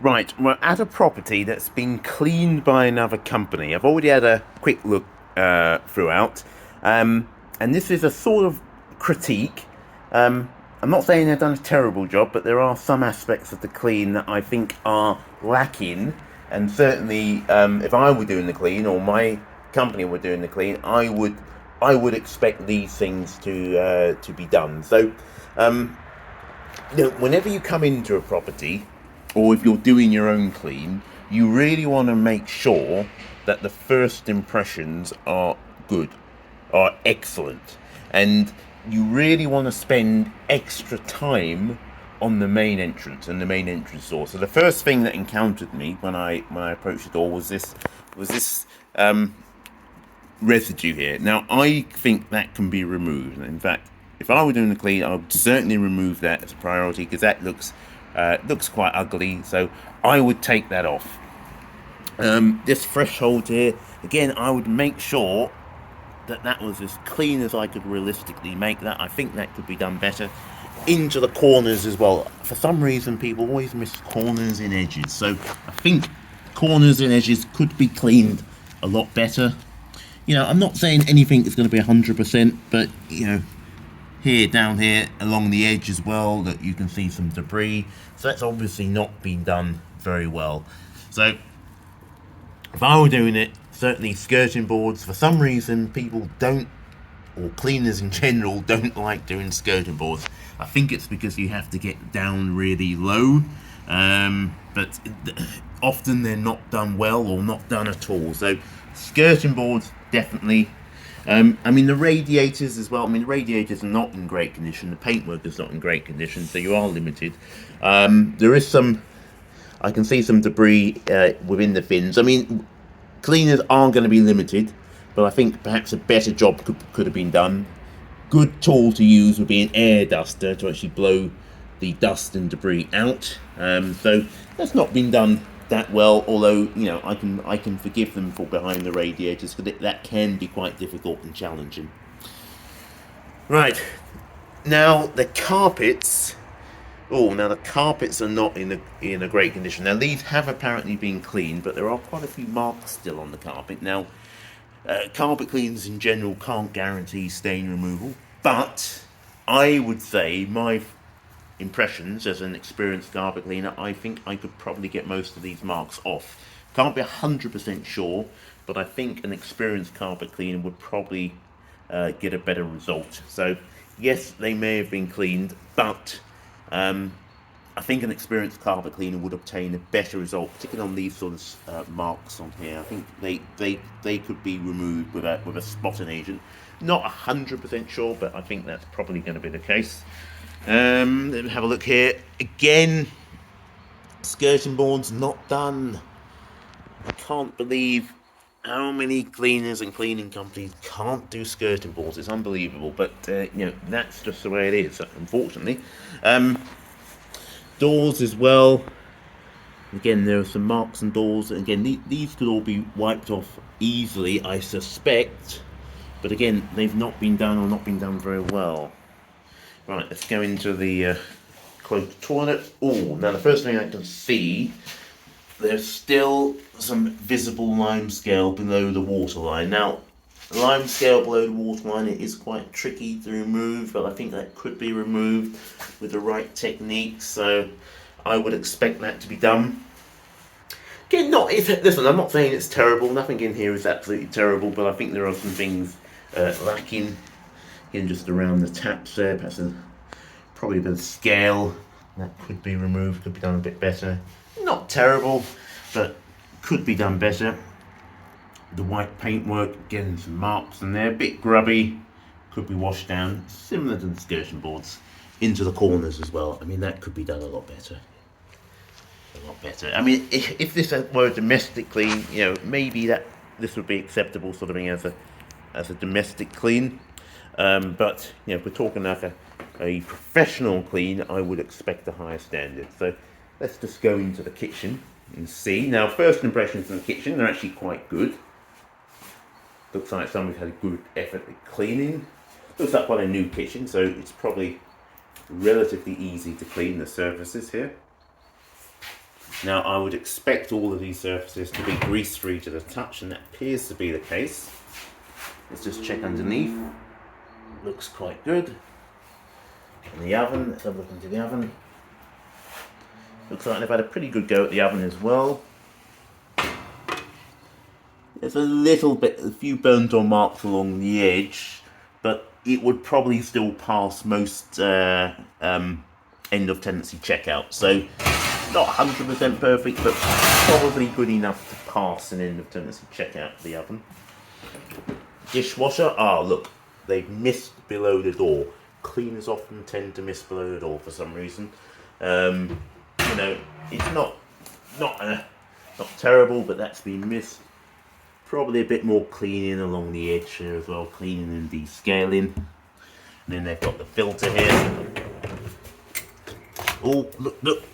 Right, we're at a property that's been cleaned by another company. I've already had a quick look throughout, and this is a sort of critique. I'm not saying they've done a terrible job, but there are some aspects of the clean that I think are lacking. And certainly, if I were doing the clean or my company were doing the clean, I would expect these things to be done. So, whenever you come into a property, or if you're doing your own clean, you really want to make sure that the first impressions are good, are excellent, and you really want to spend extra time on the main entrance and the main entrance door. So the first thing that encountered me when I approached the door was this residue here. Now I think that can be removed. In fact, if I were doing the clean, I would certainly remove that as a priority because that looks quite ugly. So I would take that off. This threshold here, again, I would make sure that was as clean as I could realistically make that. I think that could be done better. Into the corners as well. For some reason, people always miss corners and edges. So I think corners and edges could be cleaned a lot better. I'm not saying anything is going to be 100%, but here, down here, along the edge as well, that you can see some debris. So that's obviously not been done very well. So if I were doing it, certainly skirting boards, for some reason people don't, or cleaners in general, don't like doing skirting boards. I think it's because you have to get down really low, but often they're not done well or not done at all. So skirting boards, definitely. The radiators as well. The radiators are not in great condition. The paintwork is not in great condition, so you are limited. There is I can see some debris within the fins. Cleaners are going to be limited, but I think perhaps a better job could have been done. Good tool to use would be an air duster to actually blow the dust and debris out. So that's not been done that well, although I can forgive them for behind the radiators because that can be quite difficult and challenging. Right, now the carpets. Now the carpets are not in a great condition. Now these have apparently been cleaned, but there are quite a few marks still on the carpet. Now, carpet cleaners in general can't guarantee stain removal, but I would say my impressions as an experienced carpet cleaner, I think I could probably get most of these marks off. Can't be 100% sure, but I think an experienced carpet cleaner would probably get a better result. So yes, they may have been cleaned, but I think an experienced carpet cleaner would obtain a better result, particularly on these sort of marks on here. I think they could be removed with a spotting agent. Not 100% sure, but I think that's probably going to be the case. Let me have a look here. Again, skirting boards not done. I can't believe how many cleaners and cleaning companies can't do skirting boards. It's unbelievable, but that's just the way it is, unfortunately. Doors as well. Again, there are some marks on doors. Again, these could all be wiped off easily, I suspect. But again, they've not been done or not been done very well. Right, let's go into the closed toilet. Now the first thing I can see, there's still some visible limescale below the waterline. Now, limescale below the waterline, it is quite tricky to remove, but I think that could be removed with the right technique, so I would expect that to be done. Again, listen, I'm not saying it's terrible, nothing in here is absolutely terrible, but I think there are some things lacking. Again, just around the taps there, perhaps probably a bit of scale that could be removed, could be done a bit better. Not terrible, but could be done better. The white paintwork, getting some marks in there, a bit grubby, could be washed down, similar to the skirting boards. Into the corners as well. That could be done a lot better. If this were domestically, maybe this would be acceptable sort of thing as a domestic clean. But if we're talking like a professional clean, I would expect a higher standard. So let's just go into the kitchen and see. Now, first impressions in the kitchen, they're actually quite good. Looks like somebody's had a good effort at cleaning. Looks like quite a new kitchen, so it's probably relatively easy to clean the surfaces here. Now I would expect all of these surfaces to be grease free to the touch, and that appears to be the case. Let's just check underneath. Looks quite good. In the oven, let's have a look into the oven. Looks like they've had a pretty good go at the oven as well. There's a few burnt or marks along the edge, but it would probably still pass most end of tenancy checkout. So not 100% perfect, but probably good enough to pass an end of tenancy checkout for the oven. Dishwasher, look, they've missed below the door. Cleaners often tend to miss below the door for some reason. It's not terrible, but that's been missed. Probably a bit more cleaning along the edge here as well, cleaning and descaling. And then they've got the filter here. Oh,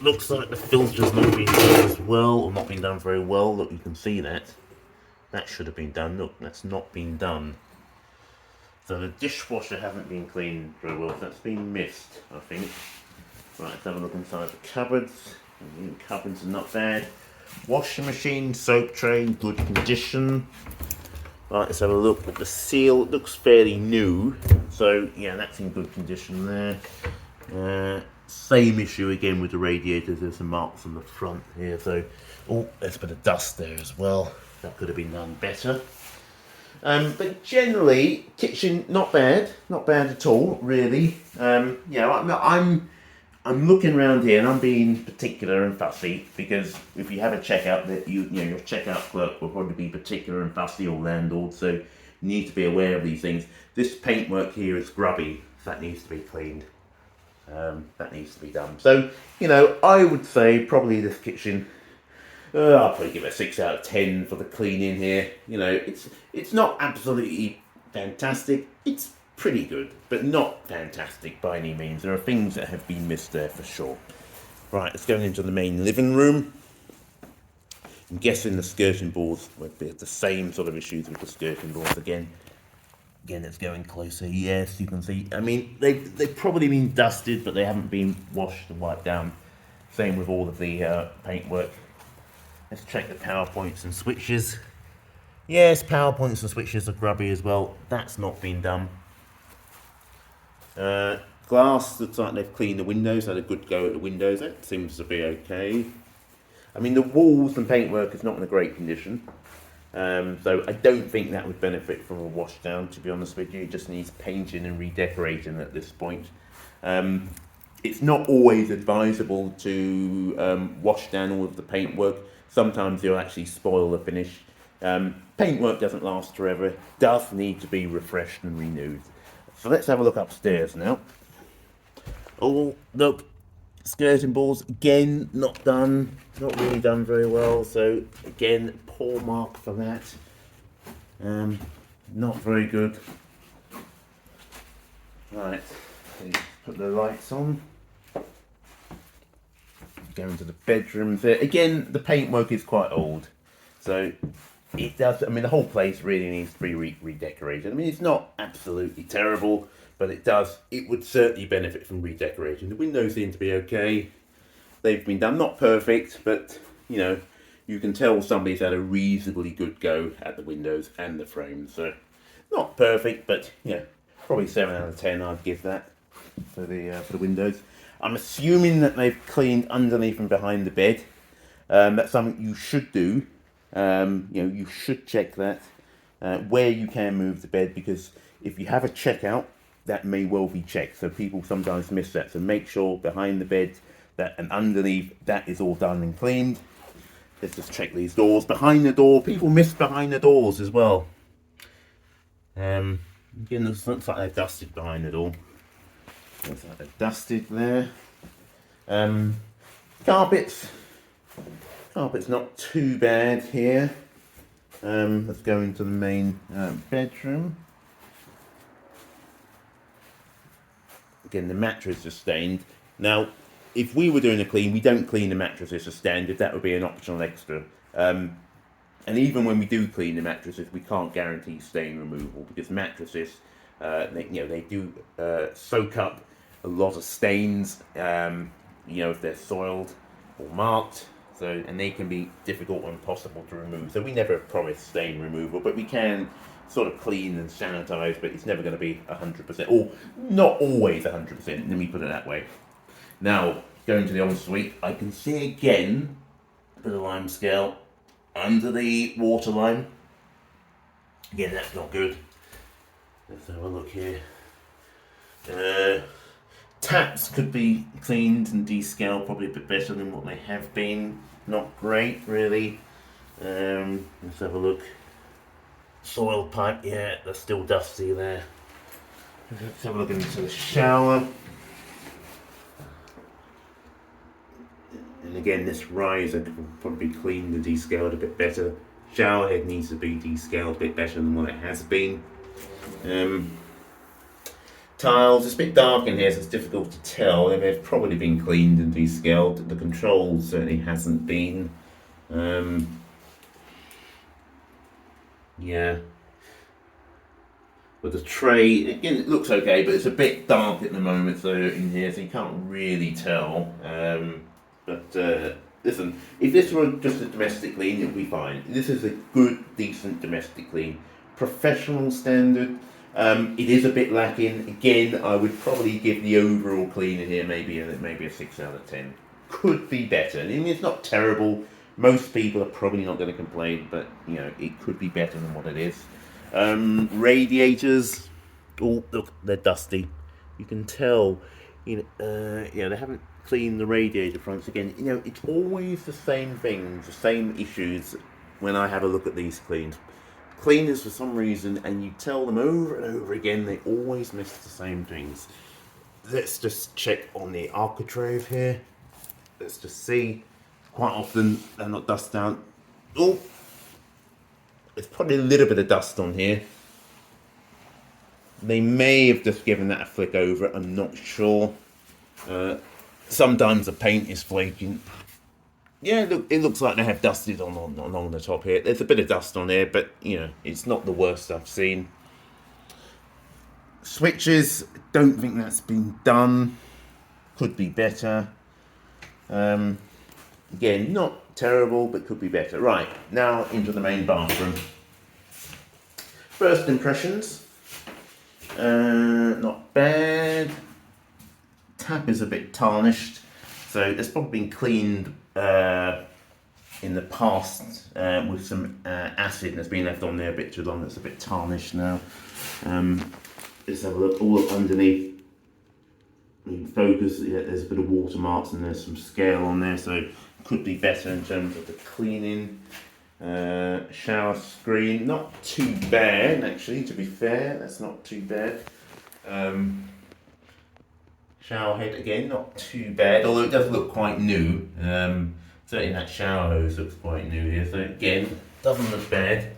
looks like the filter's not been done as well, or not been done very well. Look, you can see that. That should have been done. Look, that's not been done. So the dishwasher hasn't been cleaned very well. That's been missed, I think. Right, let's have a look inside the cupboards. The cupboards are not bad. Washing machine, soap tray, good condition. Right, let's have a look at the seal. It looks fairly new. So, yeah, that's in good condition there. Same issue again with the radiators. There's some marks on the front here. So, there's a bit of dust there as well. That could have been done better. But generally, kitchen not bad at all, really. I'm looking around here and I'm being particular and fussy, because if you have a checkout, that your checkout clerk will probably be particular and fussy, or landlord. So you need to be aware of these things. This paintwork here is grubby. So that needs to be cleaned. That needs to be done. So I would say probably this kitchen. I'll probably give it a 6 out of 10 for the cleaning here. It's not absolutely fantastic. It's pretty good, but not fantastic by any means. There are things that have been missed there for sure. Right, let's go into the main living room. I'm guessing the skirting boards would be the same sort of issues with the skirting boards again. Again, it's going closer. Yes, you can see. I mean, they've probably been dusted, but they haven't been washed and wiped down. Same with all of the paintwork. Let's check the power points and switches. Yes, power points and switches are grubby as well. That's not been done. Glass, looks like they've cleaned the windows, had a good go at the windows. That seems to be okay. I mean, the walls and paintwork is not in a great condition. So I don't think that would benefit from a wash down, to be honest with you. It just needs painting and redecorating at this point. It's not always advisable to wash down all of the paintwork. Sometimes you'll actually spoil the finish. Paintwork doesn't last forever. It does need to be refreshed and renewed. So let's have a look upstairs now. Oh, look, skirting boards, again, not done. Not really done very well. So again, poor mark for that. Not very good. Right, put the lights on. Go into the bedrooms there. Again, the paintwork is quite old. So it does, I mean, the whole place really needs to be redecorated. I mean, it's not absolutely terrible, but it would certainly benefit from redecorating. The windows seem to be okay. They've been done, not perfect, but, you can tell somebody's had a reasonably good go at the windows and the frames. So, not perfect, but, probably 7 out of 10 I'd give that for the windows. I'm assuming that they've cleaned underneath and behind the bed. That's something you should do. You should check that where you can move the bed, because if you have a checkout, that may well be checked. So people sometimes miss that. So make sure behind the bed and underneath, that is all done and cleaned. Let's just check these doors. Behind the door, people miss behind the doors as well. Again, it looks like they've dusted behind the door. Looks like they've dusted there. Carpets not too bad here. Let's go into the main bedroom. Again, the mattress is stained. Now, if we were doing a clean, we don't clean the mattresses as standard. That would be an optional extra. And even when we do clean the mattresses, we can't guarantee stain removal, because mattresses, they do soak up a lot of stains. If they're soiled or marked. So, and they can be difficult and impossible to remove. So we never promise stain removal, but we can sort of clean and sanitize, but it's never going to be 100%, or not always 100%, let me put it that way. Now, going to the ensuite, I can see again a bit of lime scale under the water line. Again, that's not good. Let's have a look here. Taps could be cleaned and descaled probably a bit better than what they have been. Not great, really. Let's have a look. Soil pipe, yeah, that's still dusty there. Let's have a look into the shower. And again, this riser could probably be cleaned and descaled a bit better. Shower head needs to be descaled a bit better than what it has been. Tiles, it's a bit dark in here, so it's difficult to tell. They've probably been cleaned and descaled. The control certainly hasn't been. Yeah. But the tray, again, it looks okay, but it's a bit dark at the moment, so in here, so you can't really tell. Listen, if this were just a domestic clean, it would be fine. This is a good, decent domestic clean. Professional standard. It is a bit lacking. Again, I would probably give the overall clean in here maybe a 6 out of 10. Could be better. I mean, it's not terrible. Most people are probably not going to complain, but you know, it could be better than what it is. Radiators. Oh, look, they're dusty. You can tell. You know, they haven't cleaned the radiator fronts again. You know, it's always the same things, the same issues when I have a look at these cleans. Cleaners, for some reason, and you tell them over and over again, they always miss the same things. Let's just check on the architrave here. Let's just see. Quite often, they're not dust down. Oh, there's probably a little bit of dust on here. They may have just given that a flick over it, I'm not sure. Sometimes the paint is flaking. Yeah, look, it looks like they have dusted along the top here. There's a bit of dust on here, but you know, it's not the worst I've seen. Switches, don't think that's been done. Could be better. Again, not terrible, but could be better. Right, now into the main bathroom. First impressions. Not bad. Tap is a bit tarnished, so it's probably been cleaned in the past with some acid, and it's been left on there a bit too long. It's a bit tarnished now. Let's have a look. All up underneath. In focus, yeah, there's a bit of watermarks and there's some scale on there, so could be better in terms of the cleaning. Shower screen, not too bad actually, to be fair, that's not too bad. Shower head again, not too bad, although it does look quite new. Certainly that shower hose looks quite new here, so again, doesn't look bad.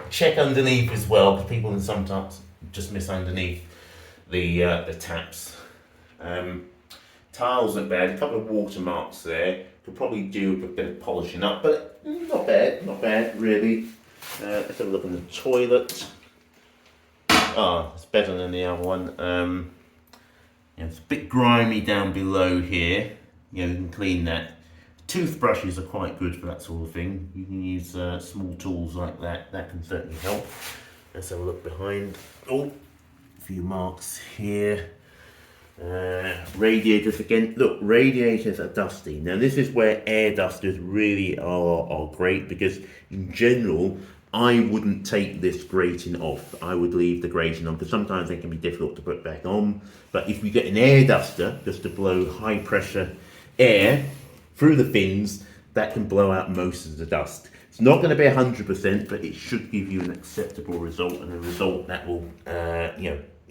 Check underneath as well, because people can sometimes just miss underneath the taps. Tiles look bad, a couple of watermarks there. Could probably do a bit of polishing up, but not bad really. Let's have a look in the toilet. Oh, it's better than the other one. Yeah, it's a bit grimy down below here. You can clean that. Toothbrushes are quite good for that sort of thing. You can use small tools like that. That can certainly help. Let's have a look behind. Oh, a few marks here. Radiators again. Look, radiators are dusty. Now this is where air dusters really are great, because in general I wouldn't take this grating off. I would leave the grating on, because sometimes they can be difficult to put back on. But if you get an air duster just to blow high pressure air through the fins, that can blow out most of the dust. It's not going to be 100%, but it should give you an acceptable result, and a result that will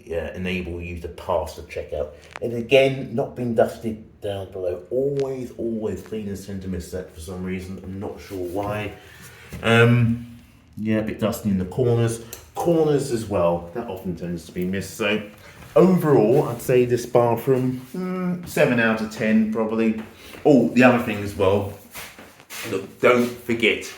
enable you to pass the checkout. And again, not being dusted down below. Always cleaners tend to miss that for some reason. I'm not sure why. Yeah, a bit dusty in the corners. Corners as well, that often tends to be missed. So overall, I'd say this bathroom, 7 out of 10 probably. Oh, the other thing as well, look, don't forget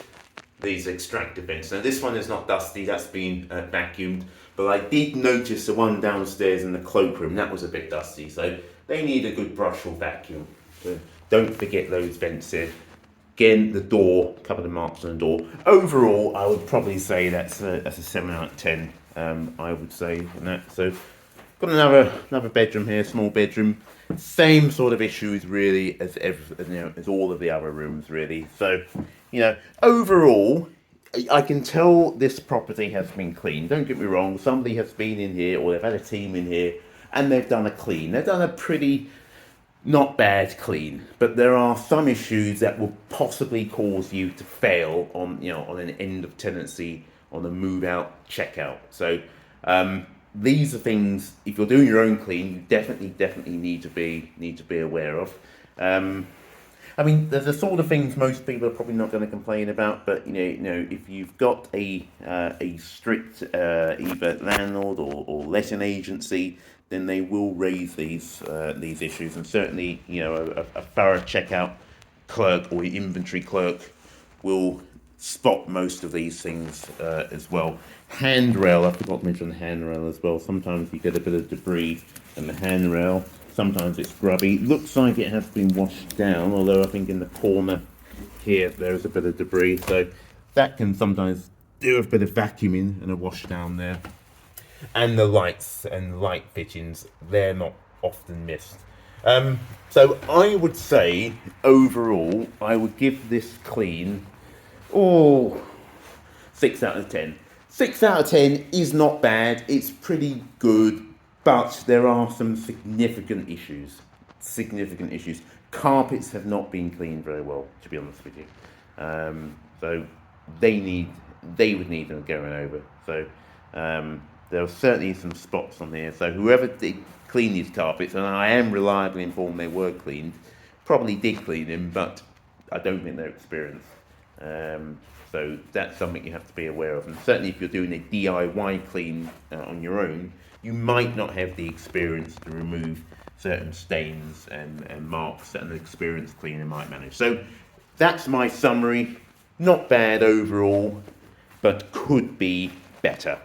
these extractor vents. Now this one is not dusty, that's been vacuumed, but I did notice the one downstairs in the cloakroom, that was a bit dusty, so they need a good brush or vacuum. So don't forget those vents here. Again, the door, a couple of marks on the door. Overall, I would probably say that's a 7 out of 10. I would say in that. So, got another bedroom here, small bedroom. Same sort of issues really as all of the other rooms really. So, overall, I can tell this property has been cleaned. Don't get me wrong. Somebody has been in here, or they've had a team in here, and they've done a clean. They've done a pretty not bad clean, but there are some issues that will possibly cause you to fail on an end of tenancy, on a move out checkout. So these are things, if you're doing your own clean, you definitely need to be aware of. I mean, there's the sort of things most people are probably not going to complain about, but if you've got a strict either landlord or letting agency, then they will raise these issues, and certainly a thorough checkout clerk or inventory clerk will spot most of these things as well. Handrail, I forgot to mention the handrail as well. Sometimes you get a bit of debris in the handrail. Sometimes it's grubby. It looks like it has been washed down, although I think in the corner here there's a bit of debris. So that can sometimes do a bit of vacuuming and a wash down there. And the lights and light fittings, they're not often missed. So I would say overall, I would give this clean, 6 out of 10. 6 out of 10 is not bad. It's pretty good, but there are some significant issues. Carpets have not been cleaned very well, to be honest with you. So they would need them going over. So there are certainly some spots on here. So whoever did clean these carpets, and I am reliably informed they were cleaned, probably did clean them, but I don't think they're experienced. So that's something you have to be aware of. And certainly if you're doing a DIY clean on your own, you might not have the experience to remove certain stains and marks that an experienced cleaner might manage. So that's my summary. Not bad overall, but could be better.